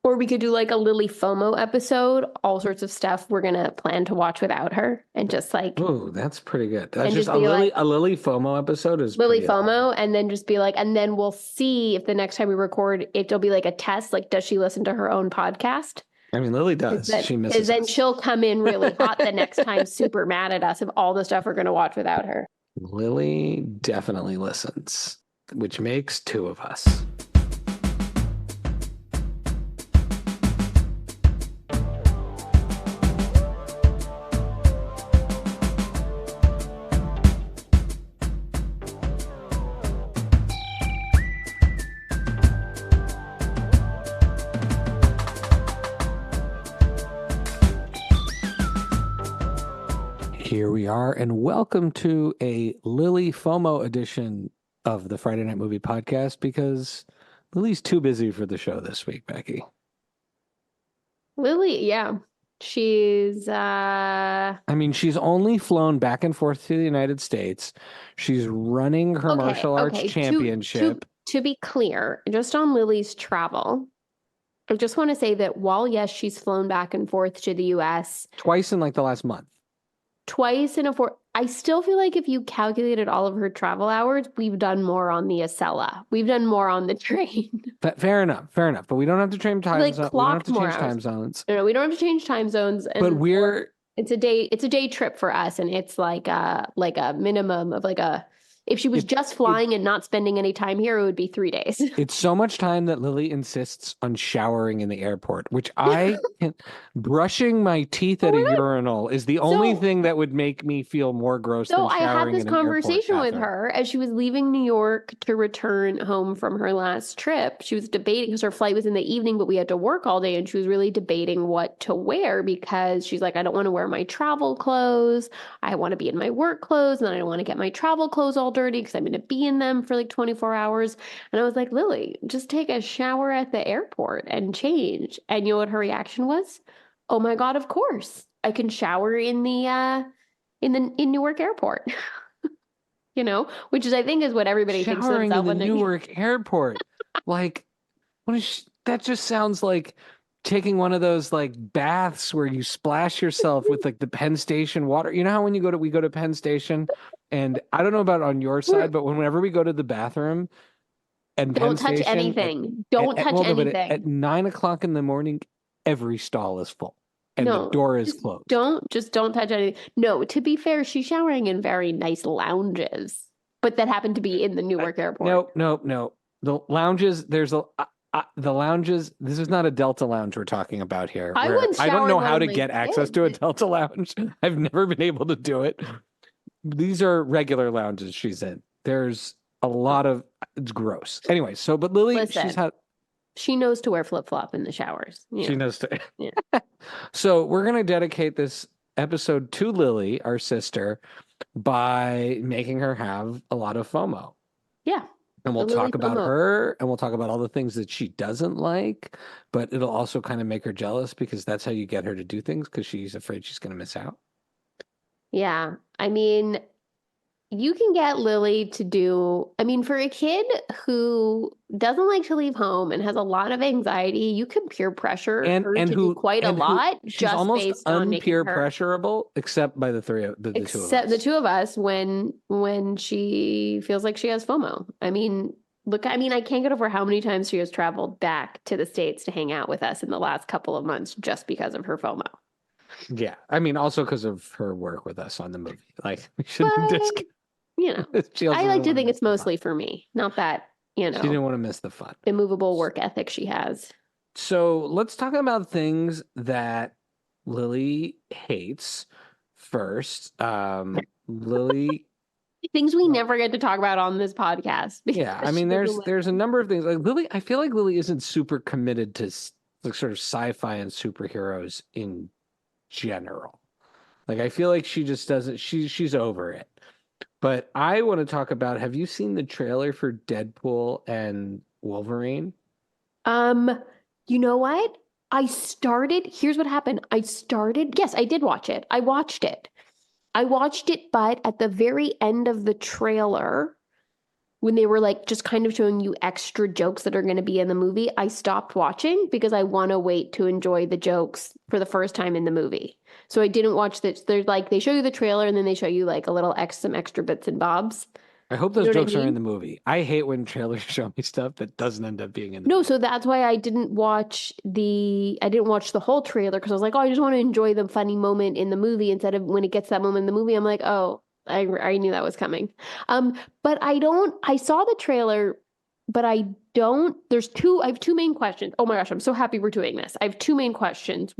Or we could do like a Lily Fomo episode, all sorts of stuff we're going to plan to watch without her and just like. Oh, that's pretty good. That's And just just be like, a Lily FOMO episode is Lily pretty awesome. FOMO, and then just be like, and then we'll see if the next time we record, if there'll be like a test, like, does she listen to her own podcast? I mean, Lily does. She misses then us. she'll come in really hot the next time, super mad at us of all the stuff we're going to watch without her. Lily definitely listens, which makes two of us. Here we are, and welcome to a Lily FOMO edition of the Friday Night Movie Podcast because Lily's too busy for the show this week, Becky. Lily, yeah. She's I mean, she's only flown back and forth to the United States. She's running her martial arts championship. To be clear, just on Lily's travel, I just want to say that while, yes, she's flown back and forth to the US twice in like the last month. Twice in a four. I still feel like if you calculated all of her travel hours, we've done more on the Acela. We've done more on the train. Fair enough. But we don't have to change time zones. We don't have to change time zones. No, we don't have to change time zones. But it's a day trip for us, and it's like a minimum of like a. If she was just flying and not spending any time here, it would be 3 days. It's so much time that Lily insists on showering in the airport, which brushing my teeth at a urinal is the only thing that would make me feel more gross than showering in an airport. So I had this conversation with her as she was leaving New York to return home from her last trip. She was debating because her flight was in the evening, but we had to work all day, and she was really debating what to wear because she's like, I don't want to wear my travel clothes. I want to be in my work clothes, and then I don't want to get my travel clothes all dirty because I'm going to be in them for like 24 hours. And I was like, Lily, just take a shower at the airport and change. And you know what her reaction was? Oh my God, of course. I can shower in Newark Airport. You know, which is, I think, is what everybody thinks of themselves in the Newark Airport. Like, that just sounds like taking one of those like baths where you splash yourself with like the Penn Station water. You know how when we go to Penn Station, and I don't know about on your side, but whenever we go to the bathroom and don't touch anything. Don't touch anything. At 9 o'clock in the morning, every stall is full and the door is closed. Don't touch anything. No, to be fair, she's showering in very nice lounges, but that happen to be in the Newark Airport. No. The lounges, the lounges, this is not a Delta lounge we're talking about here. I don't know how to get access to a Delta lounge. I've never been able to do it. These are regular lounges she's in. There's a lot of, it's gross. Anyway, but Lily, she knows to wear flip-flop in the showers. Yeah. She knows to. Yeah. So we're going to dedicate this episode to Lily, our sister, by making her have a lot of FOMO. Yeah. And we'll talk about her, and we'll talk about all the things that she doesn't like, but it'll also kind of make her jealous because that's how you get her to do things, because she's afraid she's going to miss out. Yeah. I mean, you can get Lily to do, for a kid who doesn't like to leave home and has a lot of anxiety, you can peer pressure her to do quite a lot. She's almost unpeer pressurable, except by the two of us. Except the two of us when she feels like she has FOMO. I can't get over how many times she has traveled back to the States to hang out with us in the last couple of months just because of her FOMO. Yeah. Also because of her work with us on the movie. Like, we shouldn't discount. I like to think it's mostly for me, not that, she didn't want to miss the fun. Immovable work ethic she has. So let's talk about things that Lily hates first. Lily. Things we never get to talk about on this podcast. Yeah. There's a number of things. Like Lily, I feel like Lily isn't super committed to like sort of sci-fi and superheroes in general. Like, I feel like she just doesn't, she's over it. But I want to talk about, have you seen the trailer for Deadpool and Wolverine? You know what? Here's what happened. Yes, I did watch it. I watched it, but at the very end of the trailer, when they were like just kind of showing you extra jokes that are going to be in the movie, I stopped watching because I want to wait to enjoy the jokes for the first time in the movie. So I didn't watch this. There's like they show you the trailer and then they show you like a little some extra bits and bobs. I hope You those know what I jokes are in mean? the movie. I hate when trailers show me stuff that doesn't end up being in the No, movie. so that's why I didn't watch the whole trailer because I was like, oh, I just want to enjoy the funny moment in the movie instead of when it gets that moment in the movie, I'm like, oh, I knew that was coming. But I saw the trailer, but I have two main questions. Oh my gosh, I'm so happy we're doing this. I have two main questions.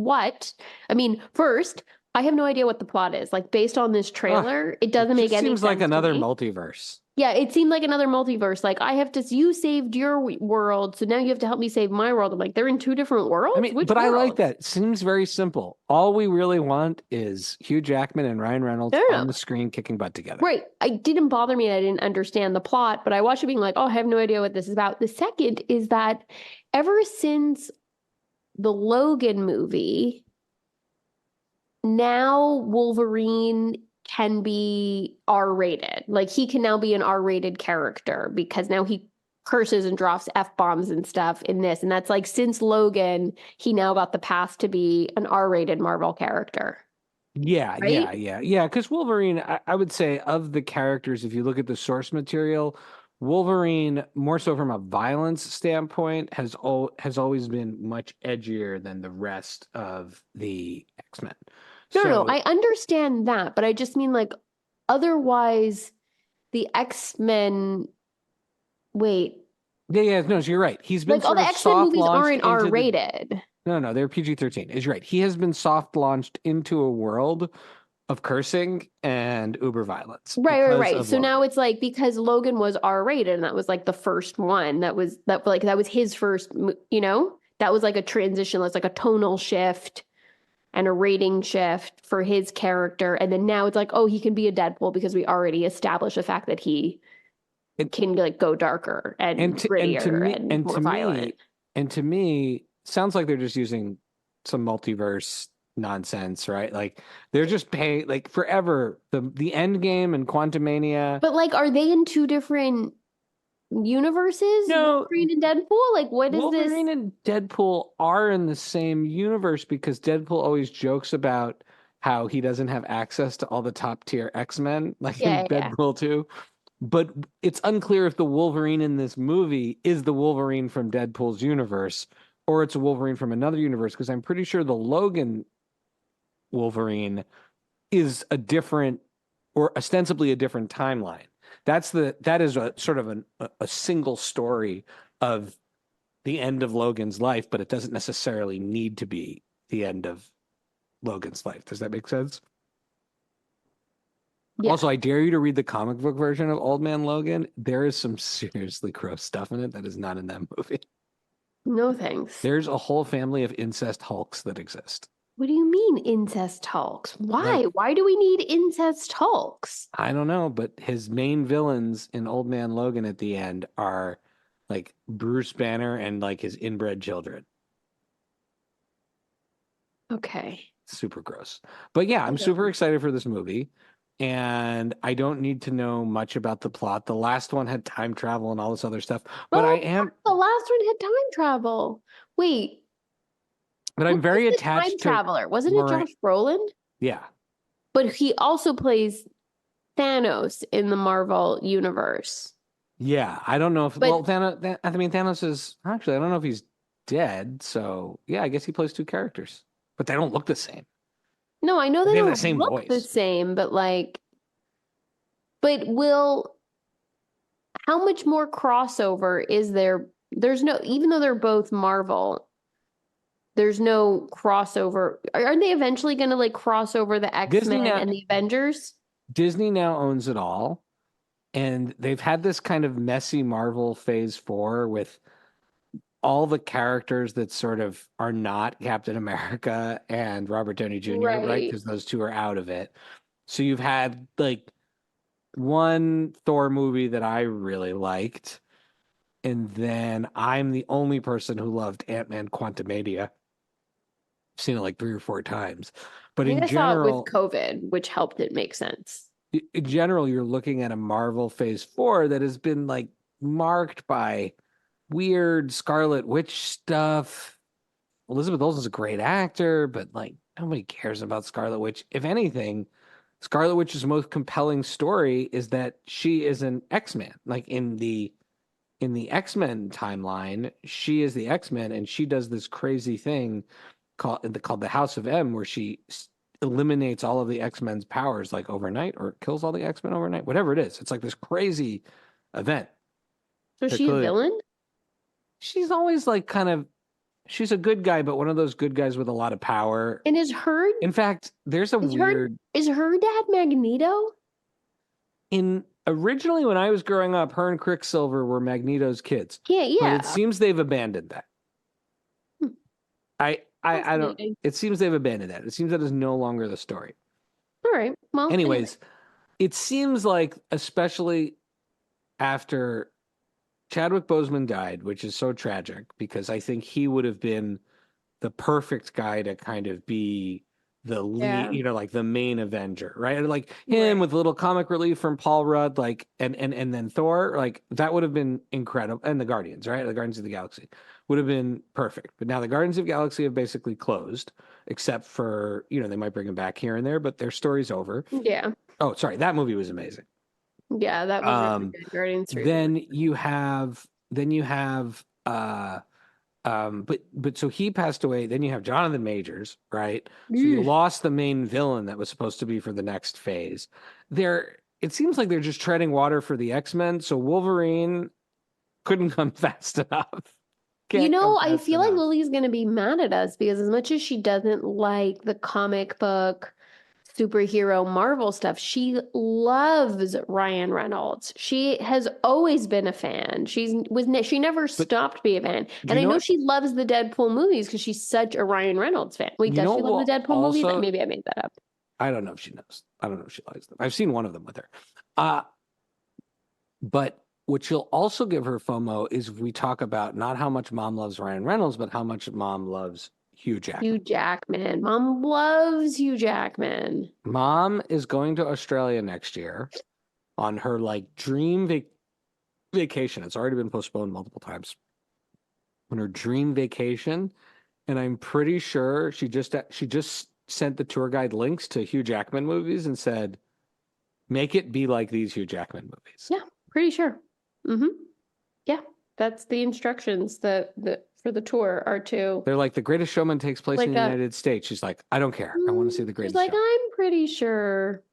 First, I have no idea what the plot is. Like based on this Ugh, trailer, it it doesn't make just any seems like sense to another me. multiverse. Yeah, it seemed like another multiverse. Like you saved your world, so now you have to help me save my world. I'm like, they're in two different I worlds? mean, Which but I like worlds? that. It seems very simple. All we really want is Hugh Jackman and Ryan No, Reynolds no, on no. the screen kicking butt together. Right. It didn't bother me. I didn't understand the plot, but I watched it being like, oh, I have no idea what this is about. The second is that ever since the Logan movie, now Wolverine can be R-rated. Like he can now be an R-rated character because now he curses and drops F-bombs and stuff in this. And that's like since Logan, he now got the pass to be an R-rated Marvel character, Yeah, right? yeah, yeah, yeah. Because Wolverine, I would say, of the characters, if you look at the source material, Wolverine, more so from a violence standpoint, has always been much edgier than the rest of the X-Men. No, no, no. So I understand that, but I just mean like otherwise the X-Men, wait, yeah, yeah, no, so you're right. He's been like all sort the of X-Men soft movies launched aren't into the R-rated. no, they're PG-13. Is right. He has been soft launched into a world of cursing and uber violence Right, right, because right. of So now Logan. it's like because Logan was R-rated and that was like the first one that was his first, that was like a transition, that's like a tonal shift and a rating shift for his character. And then now it's like, oh, he can be a Deadpool because we already established the fact that he And can like go darker and to grittier me and more violent. to me sounds like they're just using some multiverse nonsense, right? Like they're just paying like forever the end game and Quantumania. But like, are they in two different universes, No, Wolverine and Deadpool? Like, what is this? Wolverine and Deadpool are in the same universe because Deadpool always jokes about how he doesn't have access to all the top tier X-Men, like in Yeah, yeah. Deadpool 2. But it's unclear if the Wolverine in this movie is the Wolverine from Deadpool's universe or it's a Wolverine from another universe, because I'm pretty sure the Logan Wolverine is a different or ostensibly a different timeline. That is a sort of a single story of the end of Logan's life, but it doesn't necessarily need to be the end of Logan's life. Does that make sense? Yeah. Also, I dare you to read the comic book version of Old Man Logan. There is some seriously gross stuff in it that is not in that movie. No thanks. There's a whole family of incest Hulks that exist. What do you mean incest Hulks? Why? Like, Why do we need incest Hulks? I don't know, but his main villains in Old Man Logan at the end are like Bruce Banner and like his inbred children. Okay. Super gross. But yeah, I'm super Okay. excited for this movie. And I don't need to know much about the plot. The last one had time travel and all this other stuff. But Oh, yeah, the last one had time travel. Wait, who I'm was very the time attached to traveler? Wasn't it Moran. Josh Brolin? Yeah. But he also plays Thanos in the Marvel universe. Yeah. I don't know if, But well, I mean, Thanos is actually, I don't know if he's dead. So yeah, I guess he plays two characters, but they don't look the same. no, I know they They have the don't same look the voice. same, but like, but how much more crossover is there? There's no, even though they're both Marvel, there's no crossover. Aren't they eventually going to like cross over the Disney X-Men now, and the Avengers? Disney now owns it all. And they've had this kind of messy Marvel phase 4 with all the characters that sort of are not Captain America and Robert Downey Jr., right? Right. Because those two are out of it. So you've had like one Thor movie that I really liked, and then I'm the only person who loved Ant-Man Quantumania. I've seen it like 3 or 4 times. I But think in I saw it with general, COVID, which helped it make sense. in general, you're looking at a Marvel Phase 4 that has been like marked by weird Scarlet Witch stuff. Elizabeth Olsen's a great actor, but like nobody cares about Scarlet Witch. If anything, Scarlet Witch's most compelling story is that she is an X-Man. Like in the X-Men timeline, she is the X-Men and she does this crazy thing called the House of M, where she eliminates all of the X-Men's powers like overnight, or kills all the X-Men overnight, whatever it is. It's like this crazy event. So That she a clearly, villain? she's always like kind of, she's a good guy, but one of those good guys with a lot of power. And is her In fact, there's a is her weird is her dad Magneto? in originally when I was growing up, her and Quicksilver were Magneto's kids, Yeah, but it yeah. seems they've abandoned that. Hmm, I don't. fascinating. It seems they've abandoned that. It seems that is no longer the story. All right. Well, anyway. Anyways, it seems like, especially after Chadwick Boseman died, which is so tragic because I think he would have been the perfect guy to kind of be the lead, Yeah. you know, like the main Avenger, right? Like him Right. with a little comic relief from Paul Rudd, like and then Thor, like that would have been incredible. And the Guardians, right? The Guardians of the Galaxy would have been perfect. But now the Guardians of the Galaxy have basically closed, except for, you know, they might bring him back here and there, but their story's over. Yeah. Oh, sorry, that movie was amazing. Yeah, that was really good. Guardians 3 was Then really you have then you have but so he passed away. Then you have Jonathan Majors, right? So you good. lost the main villain that was supposed to be for the next phase. There, it seems like they're just treading water for the X-Men. So Wolverine couldn't come fast enough. You Can't come know, I fast feel like enough. Lily's gonna be mad at us because as much as she doesn't like the comic book superhero Marvel stuff, she loves Ryan Reynolds. She has always been a fan. She never But stopped being a fan. do And you I know know what? she loves the Deadpool movies because she's such a Ryan Reynolds fan. Wait, You does know she what love the will Deadpool movies? also? Maybe I made that up. I don't know if she knows. I don't know if she likes them. I've seen one of them with her. Uh, But what she'll also give her FOMO is we talk about not how much mom loves Ryan Reynolds, but how much mom loves Hugh Jackman. Hugh Jackman. Mom loves Hugh Jackman. Mom is going to Australia next year on her like vacation. It's already been postponed multiple times. On her dream vacation, and I'm pretty sure she just sent the tour guide links to Hugh Jackman movies and said, "Make it be like these Hugh Jackman movies." Yeah, pretty sure. Mm-hmm. Yeah, that's the instructions that for the tour are to They're like, "The Greatest Showman takes place in like the a United States." She's like, "I don't care. I want to see The she's Greatest like, Show. I'm pretty sure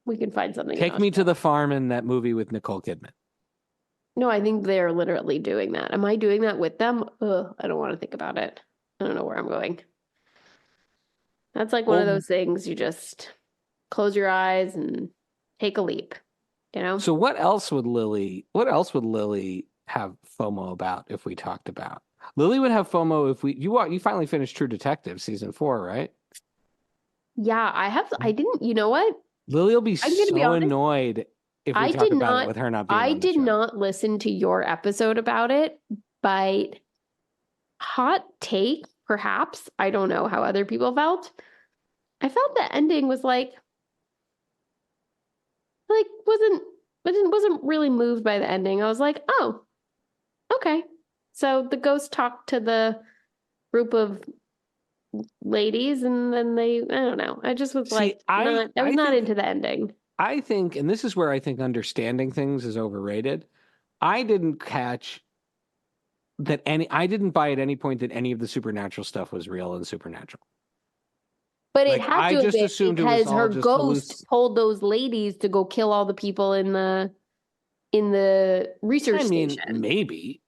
we can find something in Take me to Australia. the farm in that movie with Nicole Kidman." No, I think they're literally doing that. Am I doing that with them? Ugh, I don't want to think about it. I don't know where I'm going. That's like one of Well, those things you just close your eyes and take a leap, you know? so what else would Lily? What else would Lily have FOMO about if we talked about? Lily would have FOMO if you finally finished True Detective season 4, right? Yeah, I didn't, you know what? Lily will be I'm gonna be so honest. annoyed if we I talk did about it not with her not being I on the did show. not listen to your episode about it, but hot take, perhaps. I don't know how other people felt. I felt the ending was like wasn't really moved by the ending. I was like, oh, okay. So the ghost talked to the group of ladies and then I don't know. I just was See, like not I was I not think into the ending. and this is where I think understanding things is overrated. I didn't catch I didn't buy at any point that any of the supernatural stuff was real and supernatural. But it Like had I to have just been assumed it was because all her just ghost told those ladies to go kill all the people in the research I mean, station. maybe.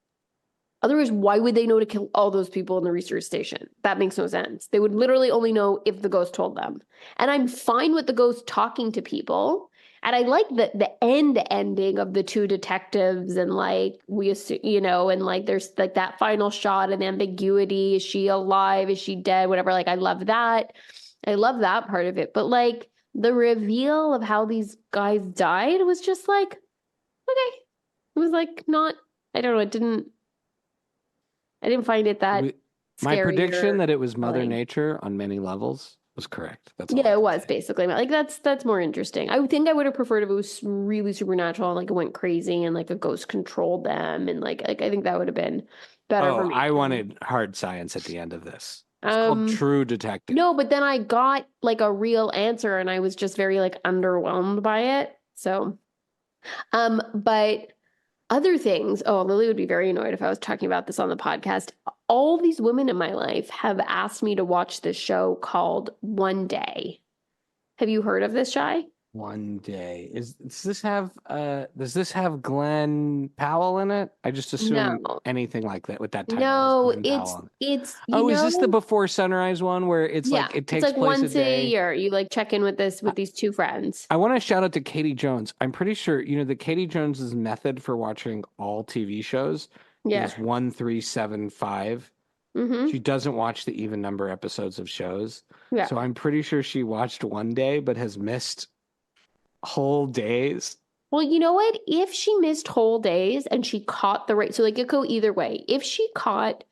Otherwise, why would they know to kill all those people in the research station? That makes no sense. They would literally only know if the ghost told them. And I'm fine with the ghost talking to people. And I like the ending of the two detectives and like we assume, you know, and like there's like that final shot and ambiguity. Is she alive? Is she dead? Whatever. Like I love that. I love that part of it. But like the reveal of how these guys died was just like, okay. It was like not, I don't know, I didn't find it that My scary prediction or that it was Mother compelling. Nature on many levels was correct. That's all Yeah, I it can was say. basically like that's more interesting. I would think I would have preferred if it was really supernatural and like it went crazy and like a ghost controlled them and like I think that would have been better Oh, for me I too. wanted hard science at the end of this. It's called Um, True Detective. no, but then I got like a real answer and I was just very like underwhelmed by it. So, but other things, oh, Lily would be very annoyed if I was talking about this on the podcast. All these women in my life have asked me to watch this show called One Day. Have you heard of this, Shy? One Day. Does this have Glenn Powell in it? I just assume No. anything like that with that title has No, Glenn Powell it's on it. it's you Oh, is this the know, Before Sunrise one where it's yeah, like it it's takes like place a once a day? year you like check in with this with these two friends. I want to shout out to Katie Jones. I'm pretty sure, that Katie Jones's method for watching all TV shows Yeah. is 1375. She Mm-hmm. doesn't watch the even number episodes of shows. Yeah. So I'm pretty sure she watched One Day but has missed whole days. Well, you know what? If she missed whole days and she caught the right, so like it could go either way. If she caught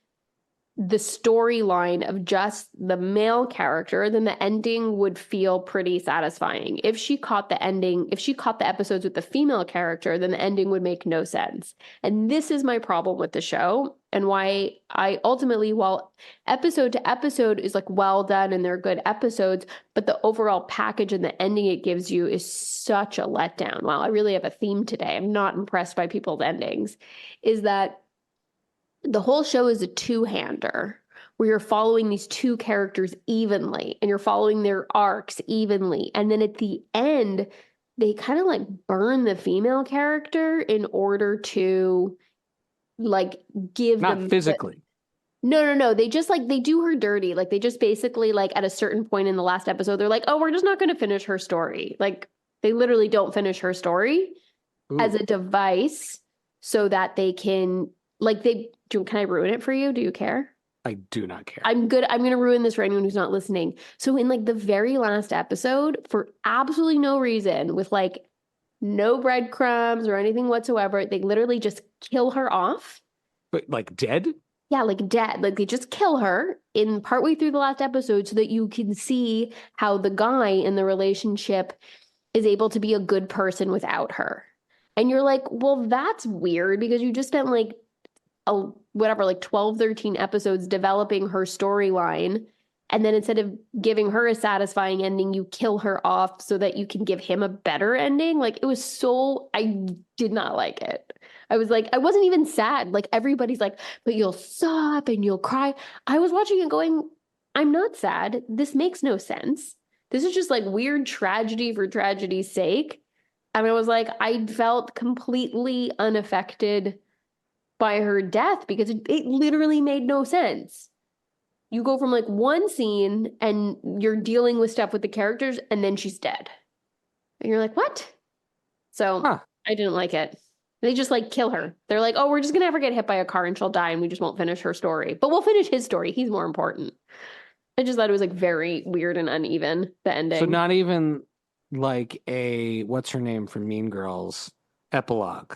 the storyline of just the male character, then the ending would feel pretty satisfying. If she caught the ending, if she caught the episodes with the female character, then the ending would make no sense. And this is my problem with the show and why I ultimately, while episode to episode is like well done and they're good episodes, but the overall package and the ending it gives you is such a letdown. Wow, I really have a theme today. I'm not impressed by people's endings. Is that the whole show is a two-hander where you're following these two characters evenly and you're following their arcs evenly. And then at the end, they kind of like burn the female character in order to like give Not them physically. no. They just like they do her dirty. Like they just basically like at a certain point in the last episode, they're like, oh, we're just not going to finish her story. Like they literally don't finish her story as Ooh, a device so that they can can I ruin it for you? Do you care? I do not care. I'm good. I'm going to ruin this for anyone who's not listening. So in like the very last episode, for absolutely no reason, with like no breadcrumbs or anything whatsoever, they literally just kill her off. But like dead? Yeah, like dead. Like they just kill her in partway through the last episode so that you can see how the guy in the relationship is able to be a good person without her. And you're like, well, that's weird because you just spent like whatever, like 12, 13 episodes developing her storyline. And then instead of giving her a satisfying ending, you kill her off so that you can give him a better ending. Like it was so, I did not like it. I was like, I wasn't even sad. Like everybody's like, but you'll sob and you'll cry. I was watching it going, I'm not sad. This makes no sense. This is just like weird tragedy for tragedy's sake. And I was like, I felt completely unaffected by her death because it literally made no sense. You go from like one scene and you're dealing with stuff with the characters and then she's dead. And you're like, what? So Huh. I didn't like it. They just like kill her. They're like, oh, we're just going to have her get hit by a car and she'll die and we just won't finish her story. But we'll finish his story. He's more important. I just thought it was like very weird and uneven, the So ending. not even like a what's her name from Mean Girls epilogue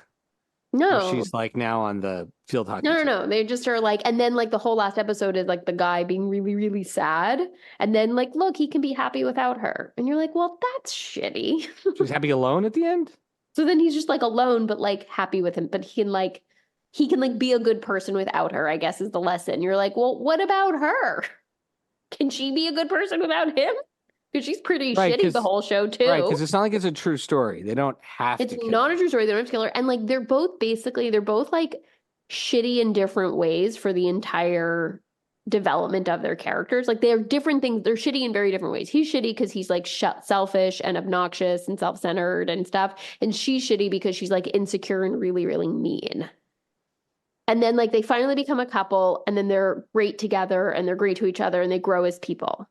where No, she's like now on the field hockey no, team. no, no. They just are like, and then like the whole last episode is like the guy being really, really sad. And then like, look, he can be happy without her. And you're like, well, that's shitty. She's happy alone at the end? So then he's just like alone, but like happy with him. But he can like be a good person without her, I guess is the lesson. You're like, well, what about her? Can she be a good person without him? Because she's pretty Right, shitty the because whole show right, too. because it's not like it's a true story. They don't have It's to kill not a her. true story. They don't have to kill her. And like they're both like shitty in different ways for the entire development of their characters. Like they're different things. They're shitty in very different ways. He's shitty because he's like selfish and obnoxious and self-centered and stuff. And she's shitty because she's like insecure and really, really mean. And then like they finally become a couple and then they're great together and they're great to each other and they grow as people.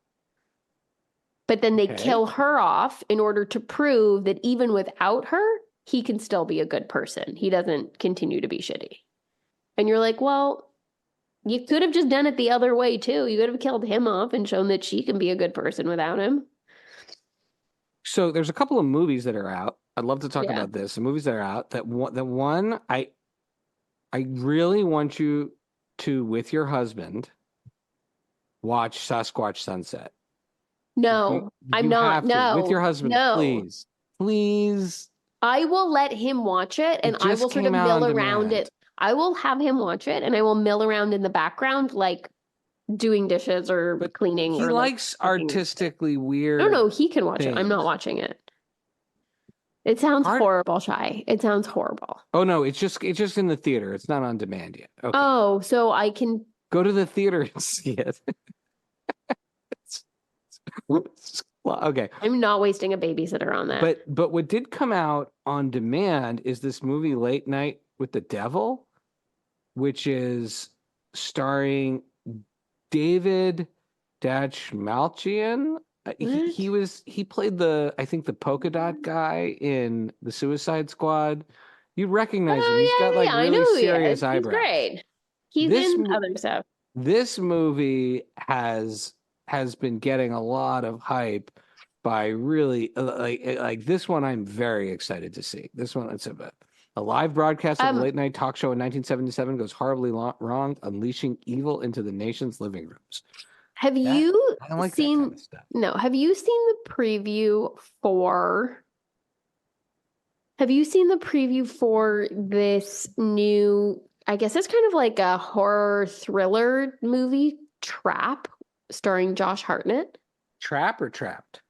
But then they Okay. kill her off in order to prove that even without her, he can still be a good person. He doesn't continue to be shitty. And you're like, well, you could have just done it the other way too. You could have killed him off and shown that she can be a good person without him. So there's a couple of movies that are out. I'd love to talk Yeah. about this. The movies that are out. That one I really want you to with your husband watch Sasquatch Sunset. No, I'm You not. have to with your No, husband, no. please. Please. I will let him watch it and It I will just sort of came out mill on around demand. it. I will have him watch it and I will mill around in the background, like doing dishes or But cleaning he or like likes cooking. artistically No, weird no, he can watch it. I'm not things. watching it. It sounds Hard. horrible, Shy. It sounds horrible. Oh no, it's just in the theater. It's not on demand yet. Okay. Oh, so I can. Go to the theater and see it. Okay. I'm not wasting a babysitter on that. But what did come out on demand is this movie Late Night with the Devil, which is starring David Dachmalchian. What? He played I think the polka dot guy in the Suicide Squad. You recognize him. He's got Oh like yeah, yeah, I really know who he is. serious He's eyebrows. great. He's This in mo- other stuff. this movie has been getting a lot of hype by really like this one. I'm very excited to see this one. It's a live broadcast of a Um, late night talk show in 1977 goes horribly wrong, unleashing evil into the nation's living rooms. have That you I don't like that kind seen? of stuff. No, have you seen the preview for? Have you seen the preview for this new? I guess it's kind of like a horror thriller movie, Trap, starring Josh Hartnett. Trap or trapped?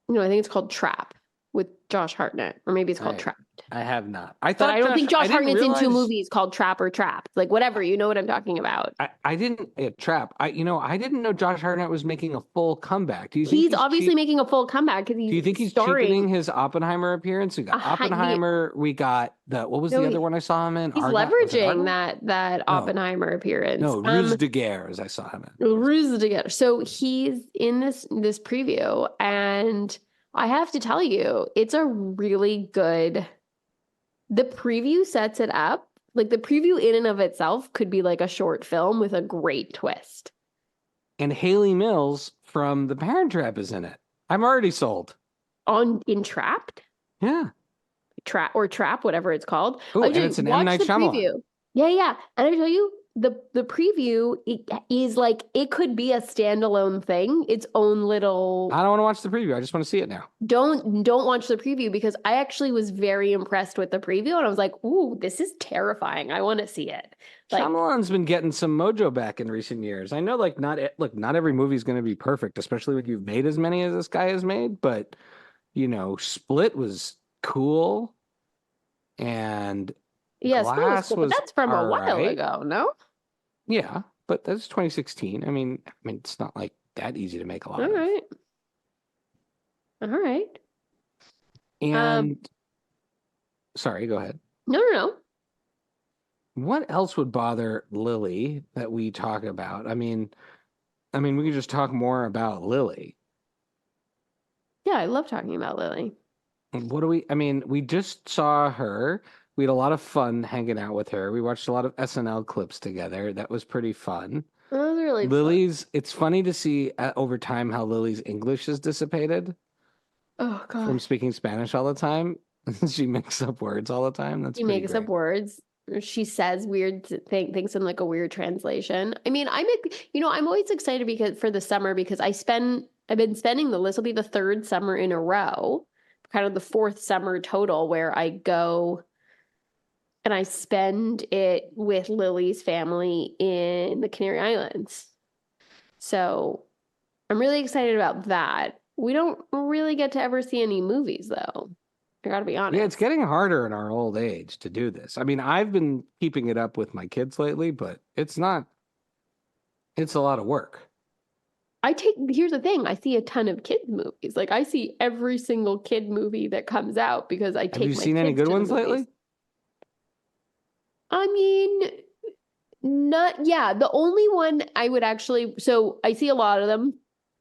No, I think it's called Trap with Josh Hartnett, or maybe it's called I Trap. I have not. I But thought I don't think I Josh didn't Hartnett's in two realize movies called Trap or Trapped. Like whatever, you know what I'm talking about. I didn't trap. I didn't know Josh Hartnett was making a full comeback. Do you think He's obviously making a full comeback because Do you he's think he's cheapening starring his Oppenheimer appearance? We got he, Oppenheimer. We got what was no, the other one I saw him in? he's Argo? Was it leveraging Argo? that No, Oppenheimer appearance. no, Ruse de Guerre, as I saw him in. Ruse together. So he's in this preview, and I have to tell you, it's a really good. The preview sets it up. Like the preview in and of itself could be like a short film with a great twist. And Haley Mills from The Parent Trap is in it. I'm already sold. On Entrapped? Yeah. Trap, whatever it's called. Oh, I and it's an M. watch Night the Shyamalan. preview. Yeah, yeah. And I tell you, the preview is like it could be a standalone thing, its own little. I don't want to watch the preview. I just want to see it now. Don't watch the preview because I actually was very impressed with the preview and I was like, ooh, this is terrifying. I want to see it. Like Shyamalan's been getting some mojo back in recent years. I know, like, not every movie is going to be perfect, especially when you've made as many as this guy has made. But Split was cool, and yeah, Split was Glass cool, but was that's from a all while right. ago, no? Yeah, but that's 2016. I mean, it's not like that easy to make a lot All of. right. All right. And sorry, go ahead. No. What else would bother Lily that we talk about? I mean, we could just talk more about Lily. Yeah, I love talking about Lily. What do we just saw her. We had a lot of fun hanging out with her. We watched a lot of SNL clips together. That was pretty fun. That was really Lily's, it's funny to see over time how Lily's English has dissipated Oh from gosh. speaking Spanish all the time. She makes up words all the time. That's She pretty makes great. up words. She says weird things in like a weird translation. I mean, I'm always excited because for the summer because I've been spending this will be the third summer in a row, kind of the fourth summer total where I go and I spend it with Lily's family in the Canary Islands. So I'm really excited about that. We don't really get to ever see any movies though. I gotta be honest. Yeah, it's getting harder in our old age to do this. I mean, I've been keeping it up with my kids lately, but it's a lot of work. Here's the thing, I see a ton of kids movies. Like I see every single kid movie that comes out because I Have take you my seen any kids good to the ones movies. lately? I mean, the only one I would actually, so I see a lot of them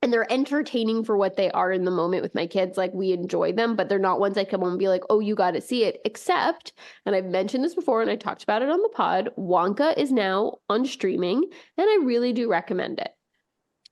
and they're entertaining for what they are in the moment with my kids. Like we enjoy them, but they're not ones I come home and be like, oh, you got to see it. Except, and I've mentioned this before and I talked about it on the pod, Wonka is now on streaming and I really do recommend it.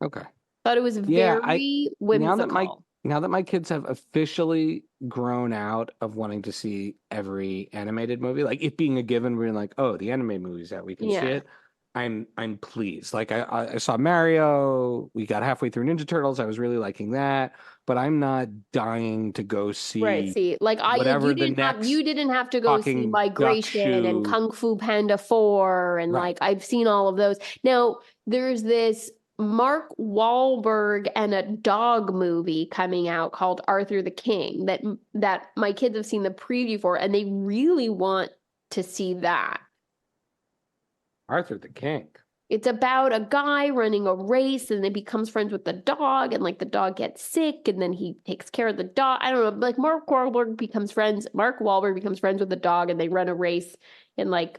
Okay. Thought it was very whimsical. Now that my kids have officially grown out of wanting to see every animated movie, like it being a given, we're like, oh, the animated movie's out, we can see it. I'm pleased. Like I saw Mario, we got halfway through Ninja Turtles. I was really liking that, but I'm not dying to go Right. see See, like whatever the you next didn't have to go see talking duck Migration and shoe. Kung Fu Panda 4 and Right. like I've seen all of those. Now, there's this Mark Wahlberg and a dog movie coming out called Arthur the King that my kids have seen the preview for and they really want to see that. Arthur the King. It's about a guy running a race and then becomes friends with the dog and like the dog gets sick and then he takes care of the dog. I don't know, like Mark Wahlberg becomes friends with the dog and they run a race in like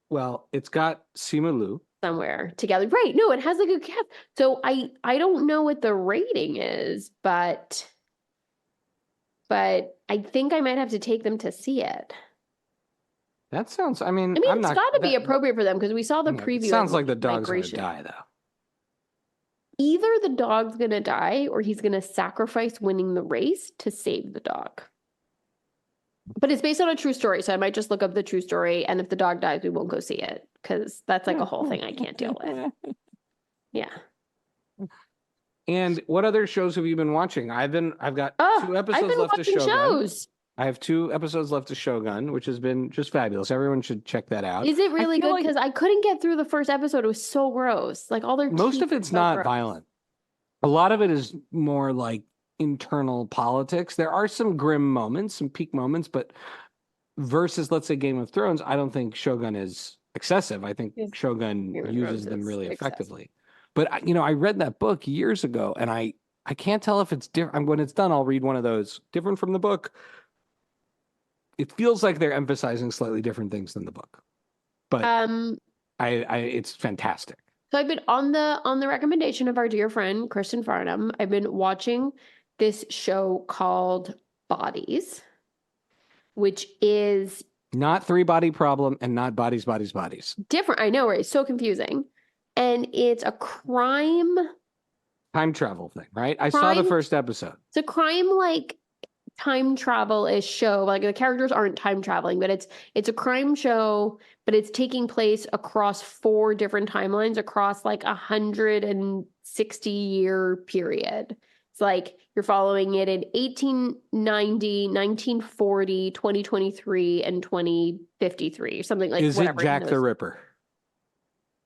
Well, it's got Simu Liu. somewhere together. Right. No, it has like a cast. So I don't know what the rating is, but I think I might have to take them to see it. That sounds, I mean, I mean, I'm it's not got to be appropriate for them because we saw the it preview. sounds and, like the dog's gonna Migration. die though. Either the dog's gonna die or he's gonna sacrifice winning the race to save the dog. But it's based on a true story, so I might just look up the true story, and if the dog dies, we won't go see it because that's like a whole thing I can't deal with. Yeah. And what other shows have you been watching? I've got Oh, 2 I've episodes been left of watching Shogun. shows. I have 2 episodes left of Shogun, which has been just fabulous. Everyone should check that out. Is it really good? like Because I couldn't get through the first episode. It was so gross. Like all their most teeth of were it's so not gross. violent. A lot of it is more like internal politics. There are some grim moments, some peak moments, but versus, let's say, Game of Thrones, I don't think Shogun is excessive. I think Shogun Game of uses Thrones them is really excessive. effectively. But I read that book years ago, and I can't tell if it's different. When it's done, I'll read one of those different from the book. It feels like they're emphasizing slightly different things than the book, but it's fantastic. So I've been on the recommendation of our dear friend Kristen Farnham. I've been watching this show called Bodies, which is Not 3-body problem and not bodies. different. I know, right? It's so confusing. And it's a crime. Time travel thing, right? I saw the first episode. It's a crime like time travel-ish show. Like the characters aren't time traveling, but it's a crime show, but it's taking place across 4 different timelines across like 160-year period. It's like you're following it in 1890, 1940, 2023, and 2053, or something like Is whatever. it Jack the Ripper?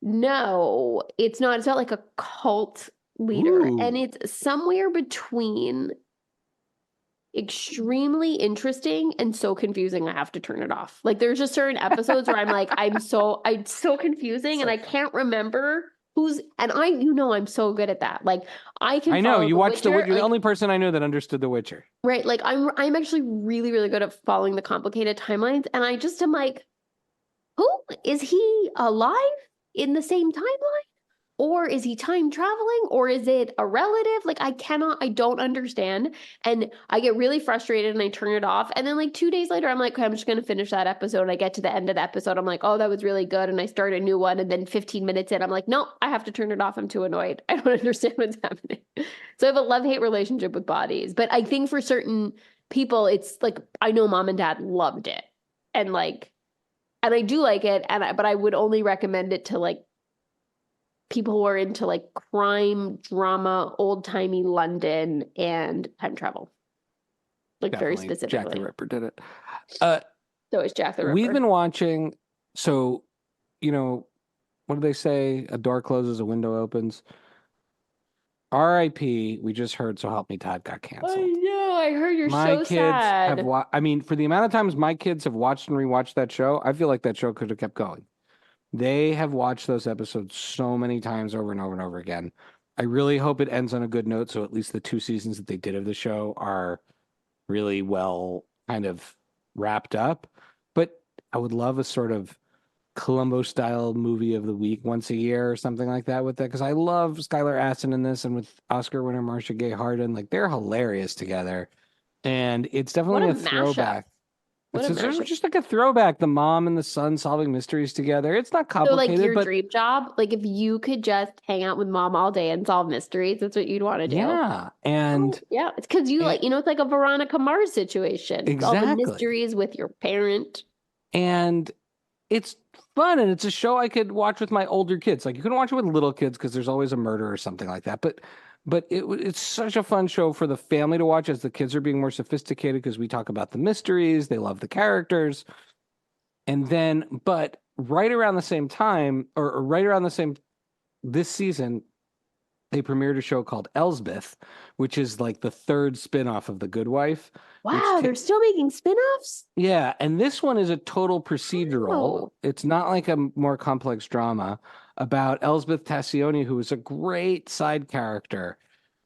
No, it's not. It's not like a cult leader. Ooh. And it's somewhere between extremely interesting and so confusing I have to turn it off. Like there's just certain episodes where I'm like, it's so confusing and I can't remember who's, and I'm so good at that. Like I know you watched The Witcher. You're like, the only person I know that understood The Witcher. Right. Like I'm actually really, really good at following the complicated timelines. And I just am like, who is he alive in the same timeline? Or is he time traveling? Or is it a relative? Like I don't understand. And I get really frustrated and I turn it off. And then like 2 days later, I'm like, okay, I'm just going to finish that episode. I get to the end of the episode. I'm like, oh, that was really good. And I start a new one. And then 15 minutes in, I'm like, no, I have to turn it off. I'm too annoyed. I don't understand what's happening. So I have a love-hate relationship with Bodies. But I think for certain people, it's like, I know mom and dad loved it. And I do like it. But I would only recommend it to like people who are into like crime, drama, old-timey London, and time travel. Like Definitely, very specifically. Jack the Ripper did it. So it's Jack the Ripper. We've been watching, so, what do they say? A door closes, a window opens. R.I.P. We just heard So Help Me Todd got canceled. I know. I heard you're my so kids sad. for the amount of times my kids have watched and rewatched that show, I feel like that show could have kept going. They have watched those episodes so many times over and over and over again. I really hope it ends on a good note. So at least the 2 seasons that they did of the show are really well kind of wrapped up. But I would love a sort of Columbo style movie of the week once a year or something like that with that. Because I love Skylar Astin in this and with Oscar winner Marcia Gay Harden. Like they're hilarious together. And it's definitely a throwback. It's just like a throwback. The mom and the son solving mysteries together. It's not complicated. So like your dream job, like if you could just hang out with mom all day and solve mysteries, that's what you'd want to do. Yeah. And yeah, it's because it's like a Veronica Mars situation. Exactly. Solving mysteries with your parent. And it's fun, and it's a show I could watch with my older kids. Like you can watch it with little kids because there's always a murder or something like that. But it's such a fun show for the family to watch as the kids are being more sophisticated because we talk about the mysteries, they love the characters. And then, but right around the same time, or right around the same this season, they premiered a show called Elsbeth, which is like the third spin-off of The Good Wife. Wow, they're still making spin-offs? Yeah, and this one is a total procedural. Oh. It's not like a more complex drama about Elsbeth Tassioni, who is a great side character.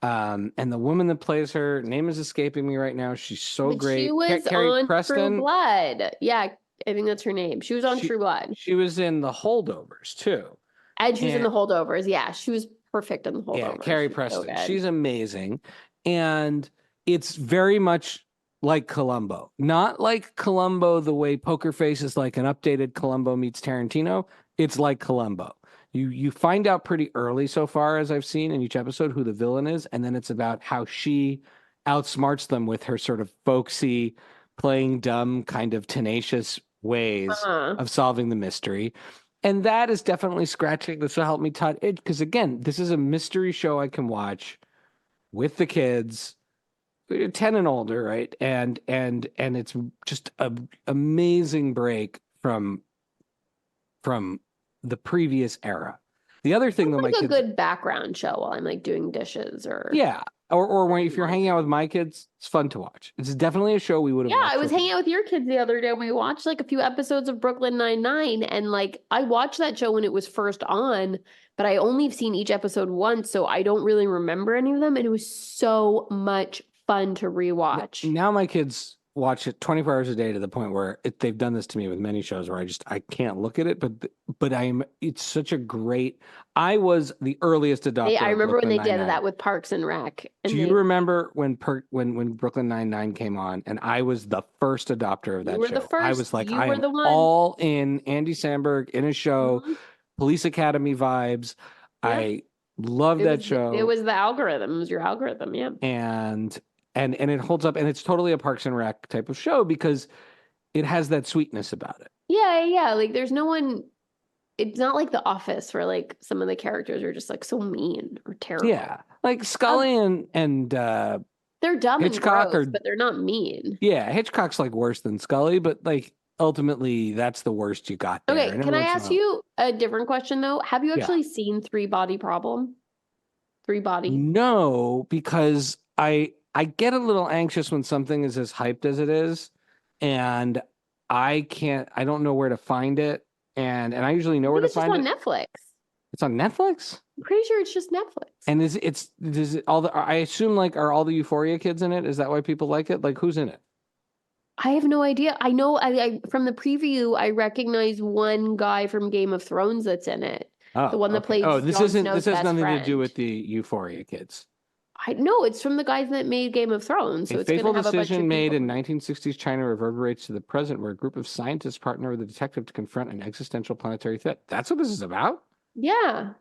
And the woman that plays her, name is escaping me right now. She's so But great. she was Carrie on True Preston. Blood. Yeah, I think that's her name. She was on True Blood. She was in The Holdovers too. And she was in The Holdovers. Yeah, she was perfect in The Holdovers. Yeah, Carrie Preston. She's amazing. And it's very much like Columbo. Not like Columbo the way Poker Face is like an updated Columbo meets Tarantino. It's like Columbo. You find out pretty early so far, as I've seen in each episode, who the villain is, and then it's about how she outsmarts them with her sort of folksy, playing dumb, kind of tenacious ways of solving the mystery. And that is definitely scratching the So Help Me Todd itch, because again, this is a mystery show I can watch with the kids, 10 and older, right? And it's just an amazing break from the previous era. The other thing that like my a kids, good background show while I'm like doing dishes or or when if you're hanging out with my kids, it's fun to watch. It's definitely a show we would have watched. I was hanging out with your kids the other day and we watched like a few episodes of Brooklyn Nine-Nine, and like I watched that show when it was first on, but I only seen each episode once, so I don't really remember any of them, and it was so much fun to rewatch. Now my kids watch it 24 hours a day to the point where they've done this to me with many shows where I can't look at it, but it's such a great. I was the earliest adopter. I remember when they Nine-Nine. did that with Parks and Rec. Do you remember when Brooklyn Nine-Nine came on and I was the first adopter of that show? You were the first. I was like, I am all in Andy Samberg in a show, Police Academy vibes. Yeah. I love that show. It was the algorithm. It was your algorithm, yeah. And it holds up, and it's totally a Parks and Rec type of show because it has that sweetness about it. Yeah. Like there's no one. It's not like The Office where like some of the characters are just like so mean or terrible. Yeah, like Scully and they're dumb Hitchcock and gross, but they're not mean. Yeah, Hitchcock's like worse than Scully, but like ultimately that's the worst you got there. Okay, can I ask you a different question though? Have you actually seen Three Body? No, because I get a little anxious when something is as hyped as it is, and I don't know where to find it, and I usually know where to find it. It's on Netflix. It's on Netflix? I'm pretty sure it's just Netflix. And is it all the, I assume like, are all the Euphoria kids in it? Is that why people like it? Like who's in it? I have no idea. I know I from the preview, I recognize one guy from Game of Thrones that's in it. Oh, the one that plays. Oh, this has nothing to do with the Euphoria kids. I know it's from the guys that made Game of Thrones. So a fateful decision made in 1960s China reverberates to the present, where a group of scientists partner with a detective to confront an existential planetary threat. That's what this is about? Yeah.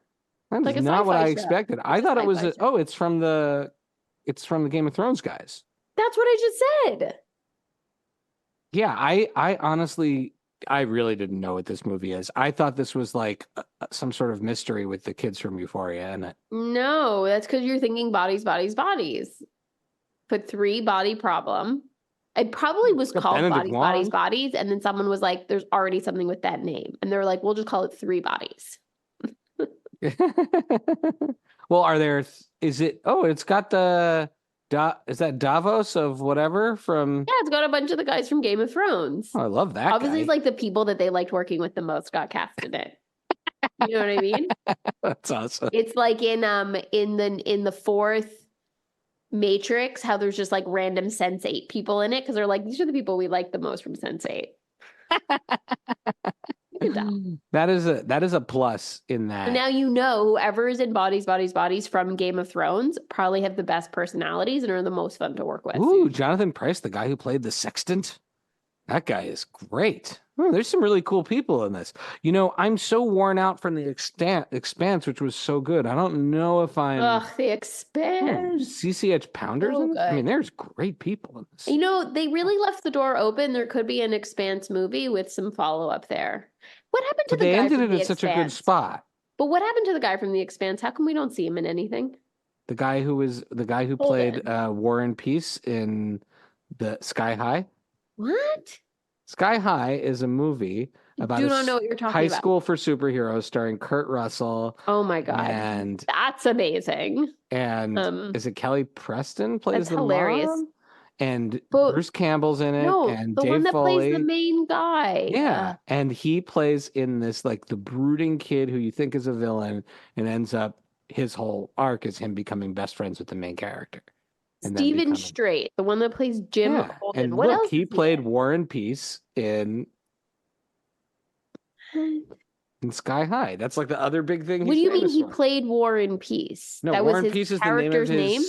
That's like not what I expected. I thought it was it's from the Game of Thrones guys. That's what I just said. Yeah, I honestly, I really didn't know what this movie is. I thought this was like some sort of mystery with the kids from Euphoria in it. No, that's because you're thinking bodies. Put 3 body problem. It probably was called Bodies. And then someone was like, there's already something with that name. And they're like, we'll just call it 3 Bodies. Well, it's got is that Davos of whatever from? Yeah, it's got a bunch of the guys from Game of Thrones. Oh, I love that. Obviously, it's like the people that they liked working with the most got cast in it. You know what I mean? That's awesome. It's like in the 4th Matrix, how there's just like random Sense8 people in it because they're like, these are the people we like the most from Sense8. That is a plus in that. So now you know whoever is in Bodies from Game of Thrones probably have the best personalities and are the most fun to work with. Ooh, Jonathan Pryce, the guy who played the Sextant. That guy is great. Oh, there's some really cool people in this. You know, I'm so worn out from the Expanse, which was so good. I don't know if I'm. Ugh, the Expanse. CCH Pounders. So I mean, there's great people in this. You know, they really left the door open. There could be an Expanse movie with some follow up there. What happened to But the they guy ended from it The at such a good Expanse? spot. But what happened to the guy from The Expanse? How come we don't see him in anything? The guy who played War and Peace in the Sky High. What? Sky High is a movie about Do not know what you're talking high about. school for superheroes starring Kurt Russell. Oh my God. And that's amazing. Is it Kelly Preston plays That's the hilarious. mom? And But Bruce Campbell's in it, and the Dave one that Foley. plays the main guy. Yeah, and he plays in this like the brooding kid who you think is a villain, and ends up his whole arc is him becoming best friends with the main character. And Stephen Strait, the one that plays Jim Holden. And what look, else he played War and Peace in Sky High. That's like the other big thing. What do you mean he played War and Peace? No, that War was and his Peace is the name of name?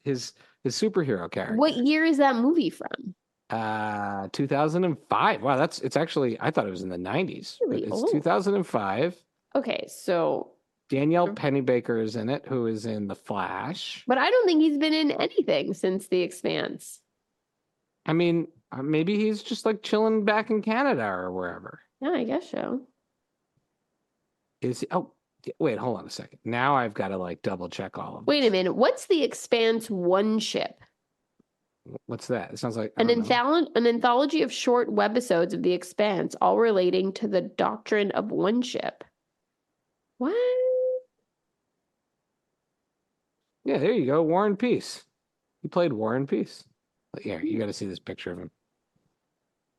his superhero character. What year is that movie from? 2005. Wow, it's actually, I thought it was in the 90s. Really but it's old. 2005. Okay, so Danielle Pennebaker is in it, who is in The Flash. But I don't think he's been in anything since The Expanse. I mean, maybe he's just like chilling back in Canada or wherever. Yeah, I guess so. Is he? Oh, wait, hold on a second. Now I've got to like double check all of Wait a minute. What's The Expanse one ship? What's that? It sounds like an anthology of short webisodes of The Expanse, all relating to the doctrine of one-ship. What? Yeah, there you go. War and Peace. He played War and Peace. Here, you got to see this picture of him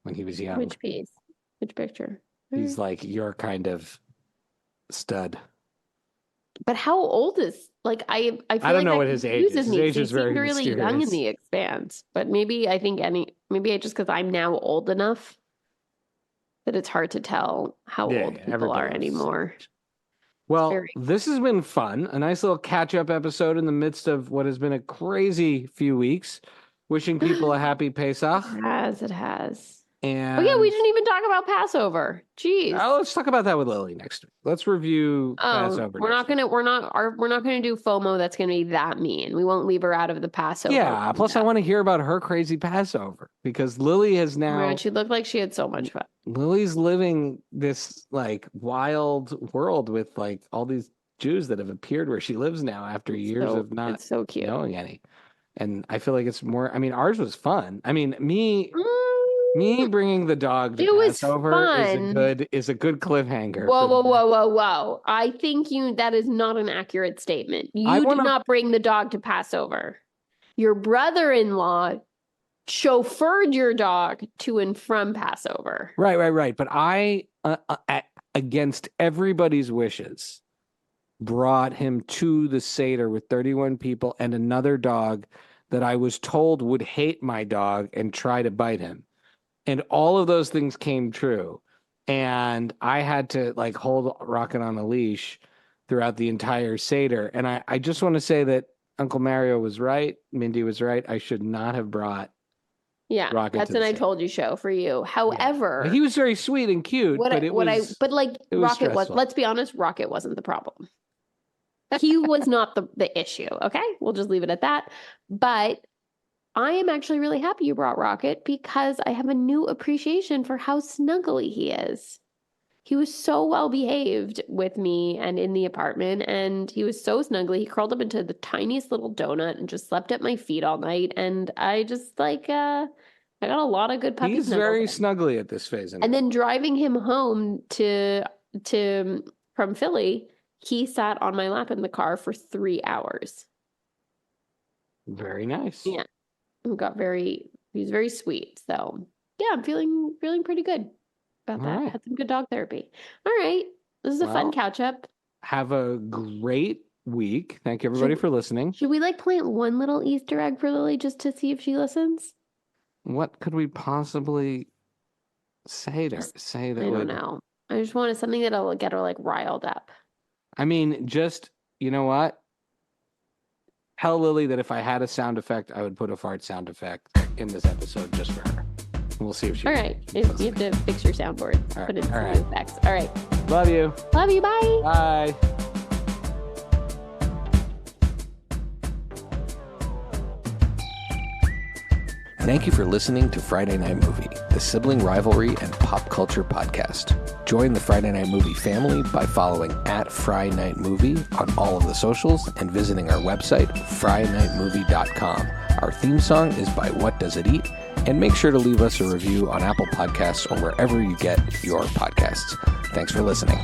when he was young. Which piece? Which picture? He's like your kind of stud. But how old is I feel I don't know what his age is. His age is very really young in The Expanse, but maybe just because I'm now old enough that it's hard to tell how old people are anymore. Well, this has been fun. A nice little catch-up episode in the midst of what has been a crazy few weeks. Wishing people a happy Pesach. It has. And we didn't even talk about Passover. Jeez. Let's talk about that with Lily next week. Let's review Passover. We're not gonna do FOMO. That's gonna be that mean. We won't leave her out of the Passover. Yeah. Plus, I want to hear about her crazy Passover because Lily has now. She looked like she had so much fun. Lily's living this like wild world with like all these Jews that have appeared where she lives now after years of not it's so cute. knowing any. And I feel like it's more. I mean, ours was fun. I mean, me bringing the dog to Passover is a good cliffhanger. Whoa. I think that is not an accurate statement. You did not bring the dog to Passover. Your brother-in-law chauffeured your dog to and from Passover. Right. But I, against everybody's wishes, brought him to the Seder with 31 people and another dog that I was told would hate my dog and try to bite him. And all of those things came true. And I had to like hold Rocket on a leash throughout the entire Seder. And I just want to say that Uncle Mario was right. Mindy was right. I should not have brought Rocket that's an I told you show for you. However, he was very sweet and cute. Rocket was, let's be honest, Rocket wasn't the problem. He was not the issue. Okay. We'll just leave it at that. But I am actually really happy you brought Rocket because I have a new appreciation for how snuggly he is. He was so well behaved with me and in the apartment, and he was so snuggly. He curled up into the tiniest little donut and just slept at my feet all night. And I just I got a lot of good puppy He's very snuggly at this phase. And then driving him home from Philly, he sat on my lap in the car for 3 hours. Very nice. Yeah. He was very sweet. So yeah, I'm feeling pretty good about that. Right. Had some good dog therapy. All right. This is a fun catch up. Have a great week. Thank you everybody for listening. Should we plant one little Easter egg for Lily just to see if she listens? What could we possibly say that I don't know. I just wanted something that'll get her riled up. I mean, just, you know what? Tell Lily that if I had a sound effect, I would put a fart sound effect in this episode just for her. We'll see if she. All right. You have to fix your soundboard. Put in some effects. All right. Love you. Love you. Bye. Bye. Thank you for listening to Friday Night Movie, the sibling rivalry and pop culture podcast. Join the Friday Night Movie family by following @FryNightMovie on all of the socials and visiting our website, FryNightMovie.com. Our theme song is by What Does It Eat? And make sure to leave us a review on Apple Podcasts or wherever you get your podcasts. Thanks for listening.